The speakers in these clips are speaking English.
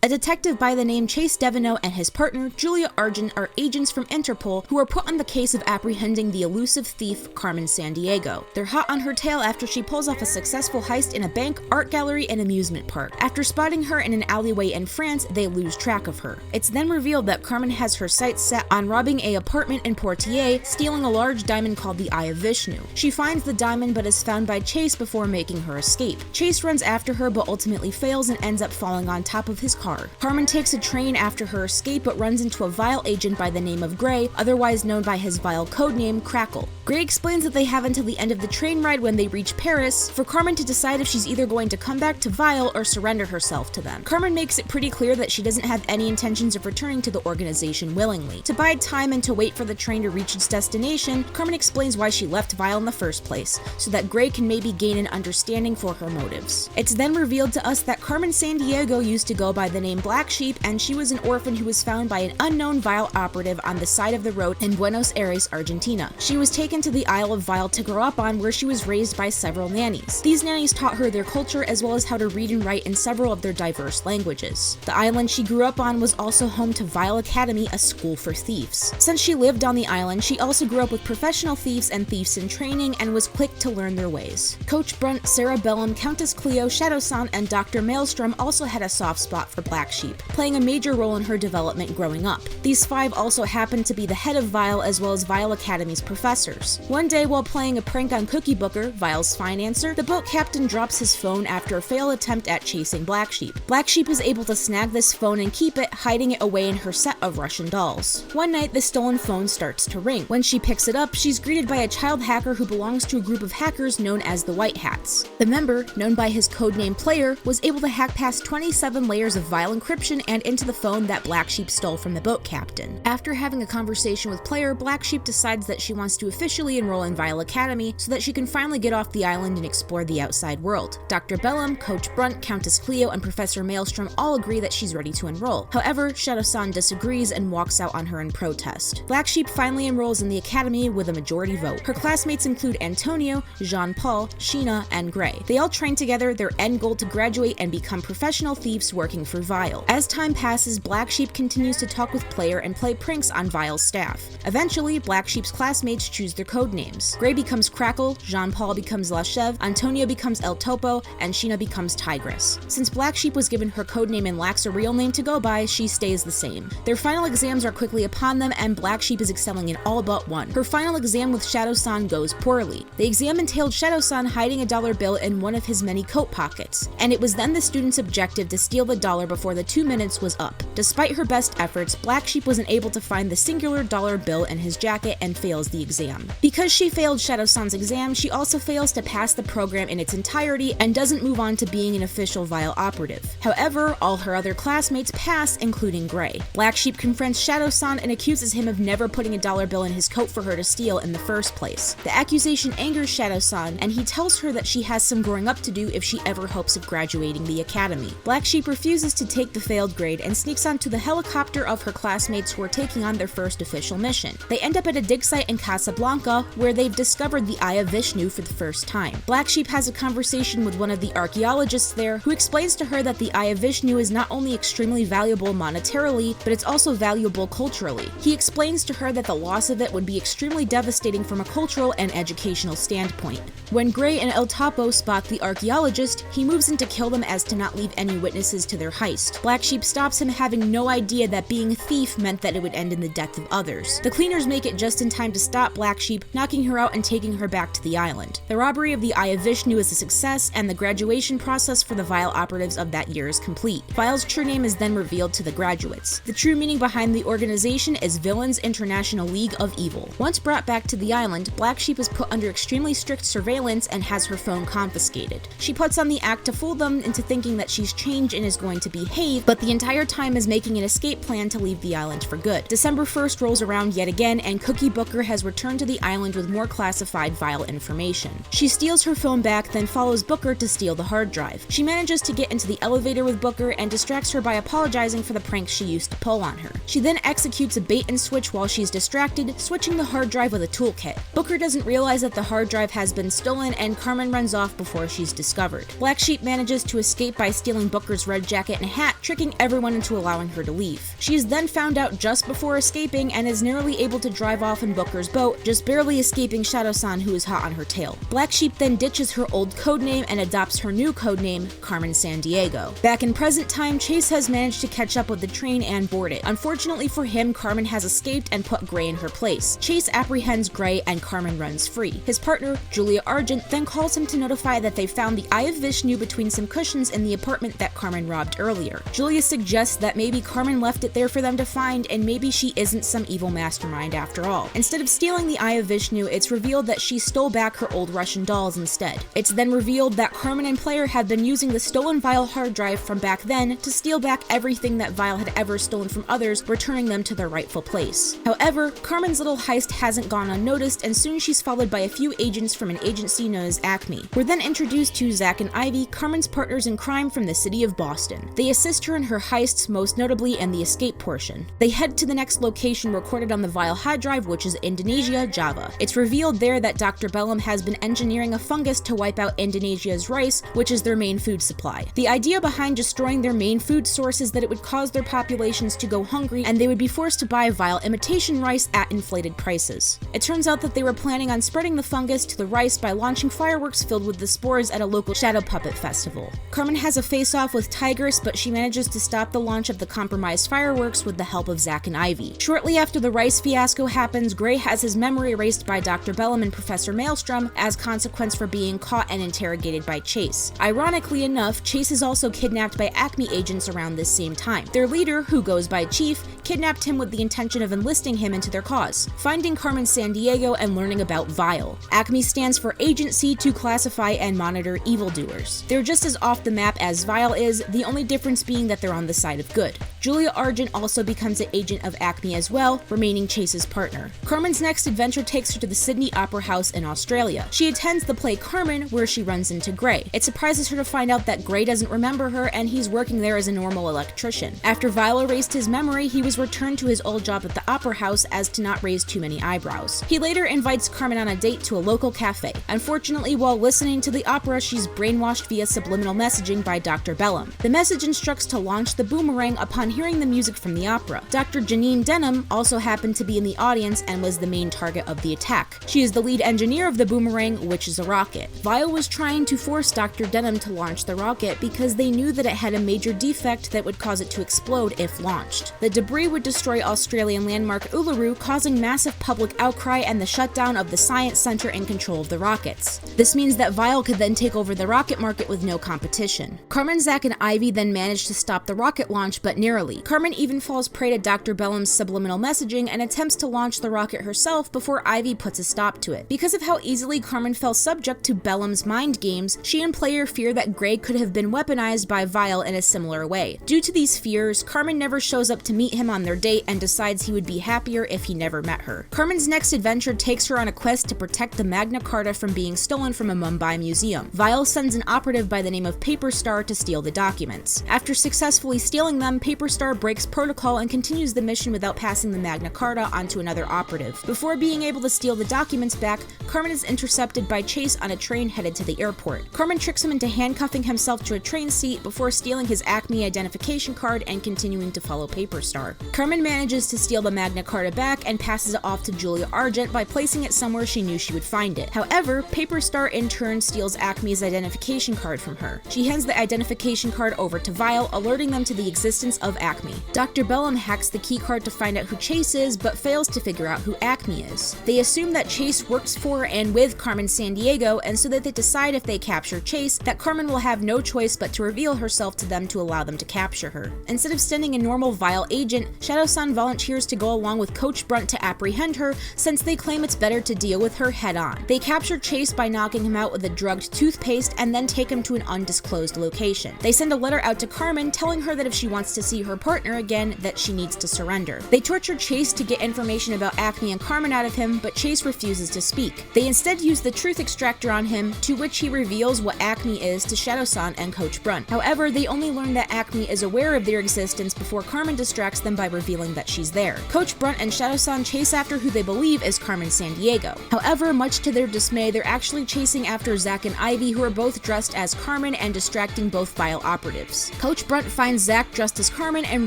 A detective by the name Chase Deveneaux and his partner, Julia Argent, are agents from Interpol who are put on the case of apprehending the elusive thief, Carmen Sandiego. They're hot on her tail after she pulls off a successful heist in a bank, art gallery, and amusement park. After spotting her in an alleyway in France, they lose track of her. It's then revealed that Carmen has her sights set on robbing an apartment in Poitiers, stealing a large diamond called the Eye of Vishnu. She finds the diamond but is found by Chase before making her escape. Chase runs after her but ultimately fails and ends up falling on top of his car. Carmen takes a train after her escape but runs into a V.I.L.E agent by the name of Gray, otherwise known by his V.I.L.E codename Crackle. Gray explains that they have until the end of the train ride when they reach Paris for Carmen to decide if she's either going to come back to V.I.L.E or surrender herself to them. Carmen makes it pretty clear that she doesn't have any intentions of returning to the organization willingly. To bide time and to wait for the train to reach its destination, Carmen explains why she left V.I.L.E in the first place, so that Gray can maybe gain an understanding for her motives. It's then revealed to us that Carmen Sandiego used to go by the name Black Sheep, and she was an orphan who was found by an unknown V.I.L.E operative on the side of the road in Buenos Aires, Argentina. She was taken to the Isle of V.I.L.E to grow up on, where she was raised by several nannies. These nannies taught her their culture as well as how to read and write in several of their diverse languages. The island she grew up on was also home to V.I.L.E Academy, a school for thieves. Since she lived on the island, she also grew up with professional thieves and thieves in training and was quick to learn their ways. Coach Brunt, Sarah Bellum, Countess Cleo, Shadow-san, and Dr. Maelstrom also had a soft spot for Black Sheep, playing a major role in her development growing up. These five also happened to be the head of V.I.L.E as well as V.I.L.E Academy's professors. One day, while playing a prank on Cookie Booker, V.I.L.'s financer, the boat captain drops his phone after a failed attempt at chasing Black Sheep. Black Sheep is able to snag this phone and keep it, hiding it away in her set of Russian dolls. One night, the stolen phone starts to ring. When she picks it up, she's greeted by a child hacker who belongs to a group of hackers known as the White Hats. The member, known by his codename Player, was able to hack past 27 layers of V.I.L.E encryption and into the phone that Black Sheep stole from the boat captain. After having a conversation with Player, Black Sheep decides that she wants to officially enroll in V.I.L.E Academy so that she can finally get off the island and explore the outside world. Dr. Bellum, Coach Brunt, Countess Cleo, and Professor Maelstrom all agree that she's ready to enroll. However, Shadow-san disagrees and walks out on her in protest. Black Sheep finally enrolls in the academy with a majority vote. Her classmates include Antonio, Jean-Paul, Sheena, and Gray. They all train together, their end goal to graduate and become professional thieves working for V.I.L.E. As time passes, Black Sheep continues to talk with Player and play pranks on V.I.L.'s staff. Eventually, Black Sheep's classmates choose their code names. Gray becomes Crackle, Jean-Paul becomes La Chev, Antonio becomes El Topo, and Sheena becomes Tigress. Since Black Sheep was given her codename and lacks a real name to go by, she stays the same. Their final exams are quickly upon them, and Black Sheep is excelling in all but one. Her final exam with Shadow-san goes poorly. The exam entailed Shadow-san hiding a dollar bill in one of his many coat pockets, and it was then the student's objective to steal the dollar before the 2 minutes was up. Despite her best efforts, Black Sheep wasn't able to find the singular dollar bill in his jacket and fails the exam. Because she failed Shadow-san's exam, she also fails to pass the program in its entirety and doesn't move on to being an official V.I.L.E operative. However, all her other classmates pass, including Gray. Black Sheep confronts Shadow-san and accuses him of never putting a dollar bill in his coat for her to steal in the first place. The accusation angers Shadow-san, and he tells her that she has some growing up to do if she ever hopes of graduating the academy. Black Sheep refuses to take the failed grade and sneaks onto the helicopter of her classmates who are taking on their first official mission. They end up at a dig site in Casablanca, where they've discovered the Eye of Vishnu for the first time. Black Sheep has a conversation with one of the archaeologists there, who explains to her that the Eye of Vishnu is not only extremely valuable monetarily, but it's also valuable culturally. He explains to her that the loss of it would be extremely devastating from a cultural and educational standpoint. When Gray and El Topo spot the archaeologist, he moves in to kill them as to not leave any witnesses to their heist. Black Sheep stops him, having no idea that being a thief meant that it would end in the death of others. The cleaners make it just in time to stop Black Sheep, knocking her out and taking her back to the island. The robbery of the Eye of Vishnu is a success, and the graduation process for the V.I.L.E operatives of that year is complete. V.I.L.'s true name is then revealed to the graduates. The true meaning behind the organization is Villains International League of Evil. Once brought back to the island, Black Sheep is put under extremely strict surveillance and has her phone confiscated. She puts on the act to fool them into thinking that she's changed and is going to behave, but the entire time is making an escape plan to leave the island for good. December 1st rolls around yet again, and Cookie Booker has returned to the island with more classified V.I.L.E information. She steals her phone back, then follows Booker to steal the hard drive. She manages to get into the elevator with Booker and distracts her by apologizing for the pranks she used to pull on her. She then executes a bait and switch while she's distracted, switching the hard drive with a toolkit. Booker doesn't realize that the hard drive has been stolen, and Carmen runs off before she's discovered. Black Sheep manages to escape by stealing Booker's red jacket and hat, tricking everyone into allowing her to leave. She is then found out just before escaping and is nearly able to drive off in Booker's boat, just barely escaping Shadow-san, who is hot on her tail. Black Sheep then ditches her old codename and adopts her new codename, Carmen Sandiego. Back in present time, Chase has managed to catch up with the train and board it. Unfortunately for him, Carmen has escaped and put Gray in her place. Chase apprehends Gray and Carmen runs free. His partner, Julia Argent, then calls him to notify that they found the Eye of Vishnu between some cushions in the apartment that Carmen robbed earlier. Julia suggests that maybe Carmen left it there for them to find, and maybe she isn't some evil mastermind after all. Instead of stealing the Eye of Vishnu, it's revealed that she stole back her old Russian dolls instead. It's then revealed that Carmen and Player have been using the stolen V.I.L.E hard drive from back then to steal back everything that V.I.L.E had ever stolen from others, returning them to their rightful place. However, Carmen's little heist hasn't gone unnoticed, and soon she's followed by a few agents from an agency known as ACME. We're then introduced to Zach and Ivy, Carmen's partners in crime from the city of Boston. They assist her in her heists, most notably in the escape portion. They head to the next location recorded on the V.I.L.E hard drive, which is Indonesia, Java. It's revealed there that Dr. Bellum has been engineering a fungus to wipe out Indonesia's rice, which is their main food supply. The idea behind destroying their main food source is that it would cause their populations to go hungry and they would be forced to buy V.I.L.E imitation rice at inflated prices. It turns out that they were planning on spreading the fungus to the rice by launching fireworks filled with the spores at a local shadow puppet festival. Carmen has a face-off with Tigress, but she manages to stop the launch of the compromised fireworks with the help of Zach and Ivy. Shortly after the rice fiasco happens, Gray has his memory erased by Dr. Bellum and Professor Maelstrom as consequence for being caught and interrogated by Chase. Ironically enough, Chase is also kidnapped by ACME agents around this same time. Their leader, who goes by Chief, kidnapped him with the intention of enlisting him into their cause. Finding Carmen Sandiego and learning about V.I.L.E. ACME stands for Agency to Classify and Monitor Evildoers. They're just as off the map as V.I.L.E is, the only difference being that they're on the side of good. Julia Argent also becomes an agent of ACME as well, remaining Chase's partner. Carmen's next adventure takes her to the Sydney Opera House in Australia. She attends the play Carmen, where she runs into Gray. It surprises her to find out that Gray doesn't remember her and he's working there as a normal electrician. After V.I.L.E erased his memory, he was returned to his old job at the Opera House as to not raise too many eyebrows. He later invites Carmen on a date to a local cafe. Unfortunately, while listening to the opera, she's brainwashed via subliminal messaging by Dr. Bellum. The message instructs to launch the boomerang upon hearing the music from the opera. Dr. Janine Denham also happened to be in the audience and was the main target of the attack. She is the lead engineer of the boomerang, which is a rocket. V.I.L.E was trying to force Dr. Denham to launch the rocket because they knew that it had a major defect that would cause it to explode if launched. The debris would destroy Australian landmark Uluru, causing massive public outcry and the shutdown of the science center in control of the rockets. This means that V.I.L.E could then take over the rocket market with no competition. Carmen, Zach, and Ivy then manage to stop the rocket launch, but narrowly. Carmen even falls prey to Dr. Bellum's subliminal messaging and attempts to launch the rocket herself before Ivy puts a stop to it. Because of how easily Carmen fell subject to Bellum's mind games, she and Player fear that Gray could have been weaponized by V.I.L.E in a similar way. Due to these fears, Carmen never shows up to meet him on their date and decides he would be happier if he never met her. Carmen's next adventure takes her on a quest to protect the Magna Carta from being stolen from a Mumbai museum. V.I.L.E sends an operative by the name of Paper Star to steal the documents. After successfully stealing them, Paper Star breaks protocol and continues the mission without passing the Magna Carta onto another operative. Before being able to steal the documents back, Carmen is intercepted by Chase on a train headed to the airport. Carmen tricks him into handcuffing himself to a train seat before stealing his ACME identification card and continuing to follow Paper Star. Carmen manages to steal the Magna Carta back and passes it off to Julia Argent by placing it somewhere she knew she would find it. However, Paper Star in turn steals ACME's identification card from her. She hands the identification card over to V.I.L.E, alerting them to the existence of ACME. Dr. Bellum hacks the keycard to find out who Chase is, but fails to figure out who ACME is. They assume that Chase works for and with Carmen Sandiego, and so that they decide if they capture Chase, that Carmen will have no choice but to reveal herself to them to allow them to capture her. Instead of sending a normal V.I.L.E agent, Shadow-san volunteers to go along with Coach Brunt to apprehend her, since they claim it's better to deal with her head-on. They capture Chase by knocking him out with a drugged toothpaste and then take him to an undisclosed location. They send a letter out to Carmen telling her that if she wants to see her partner again that she needs to surrender. They torture Chase to get information about ACME and Carmen out of him, but Chase refuses to speak. They instead use the truth extractor on him, to which he reveals what ACME is to Shadow-san and Coach Brunt. However, they only learn that ACME is aware of their existence before Carmen distracts them by revealing that she's there. Coach Brunt and Shadow-san chase after who they believe is Carmen Sandiego. However, much to their dismay, they're actually chasing after Zach and Ivy, who are both dressed as Carmen and distracting both V.I.L.E operatives. Coach Brunt finds Zach dressed as Carmen and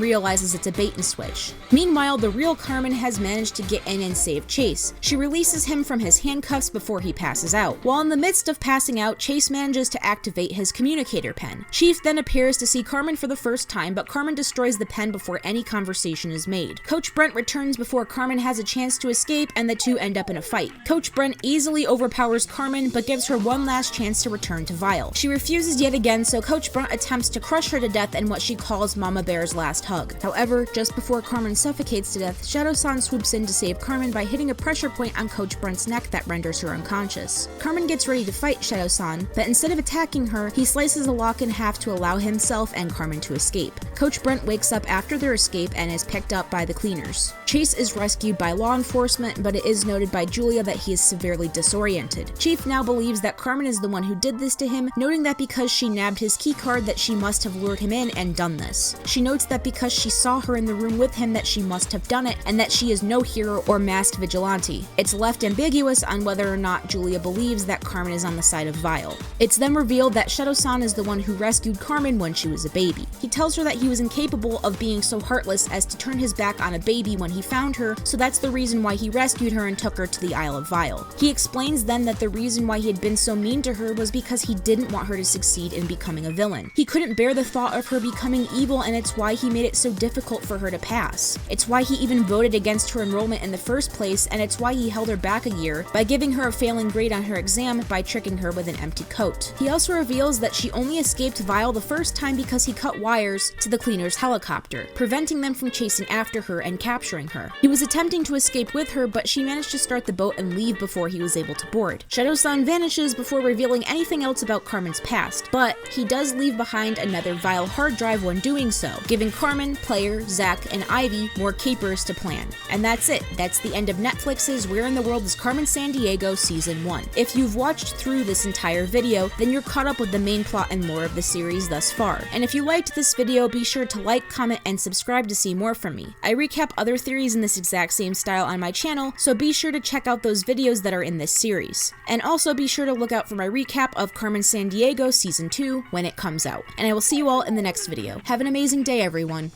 realizes it's a bait and switch. Meanwhile, the real Carmen has managed to get in and save Chase. She releases him from his handcuffs before he passes out. While in the midst of passing out, Chase manages to activate his communicator pen. Chief then appears to see Carmen for the first time, but Carmen destroys the pen before any conversation is made. Coach Brunt returns before Carmen has a chance to escape, and the two end up in a fight. Coach Brunt easily overpowers Carmen, but gives her one last chance to return to V.I.L.E. She refuses yet again, so Coach Brunt attempts to crush her to death in what she calls Mama Bear's last hug. However, just before Carmen suffocates to death, Shadow-san swoops in to save Carmen by hitting a pressure point on Coach Brunt's neck that renders her unconscious. Carmen gets ready to fight Shadow-san, but instead of attacking her, he slices a lock in half to allow himself and Carmen to escape. Coach Brunt wakes up after their escape and is picked up by the cleaners. Chase is rescued by law enforcement, but it is noted by Julia that he is severely disoriented. Chief now believes that Carmen is the one who did this to him, noting that because she nabbed his keycard that she must have lured him in and done this. She notes that because she saw her in the room with him that she must have done it, and that she is no hero or masked vigilante. It's left ambiguous on whether or not Julia believes that Carmen is on the side of V.I.L.E. It's then revealed that Shadow-san is the one who rescued Carmen when she was a baby. He tells her that he was incapable of being so heartless as to turn his back on a baby when he found her, so that's the reason why he rescued her and took her to the Isle of V.I.L.E. He explains then that the reason why he had been so mean to her was because he didn't want her to succeed in becoming a villain. He couldn't bear the thought of her becoming evil, and it's why he made it so difficult for her to pass. It's why he even voted against her enrollment in the first place, and it's why he held her back a year by giving her a failing grade on her exam by tricking her with an empty coat. He also reveals that she only escaped V.I.L.E the first time because he cut wires to the cleaner's helicopter, preventing them from chasing after her and capturing her. He was attempting to escape with her, but she managed to start the boat and leave before he was able to board. Shadow-san vanishes before revealing anything else about Carmen's past, but he does leave behind another V.I.L.E hard drive when doing so, giving Carmen, Player, Zach, and Ivy more capers to plan. And that's it. That's the end of Netflix's Where in the World is Carmen Sandiego Season 1. If you've watched through this entire video, then you're caught up with the main plot and lore of the series thus far. And if you liked this video, be sure to like, comment, and subscribe to see more from me. I recap other theories in this exact same style on my channel, so be sure to check out those videos that are in this series. And also be sure to look out for my recap of Carmen Sandiego Season 2 when it comes out. And I will see you all in the next video. Have an amazing day, everyone.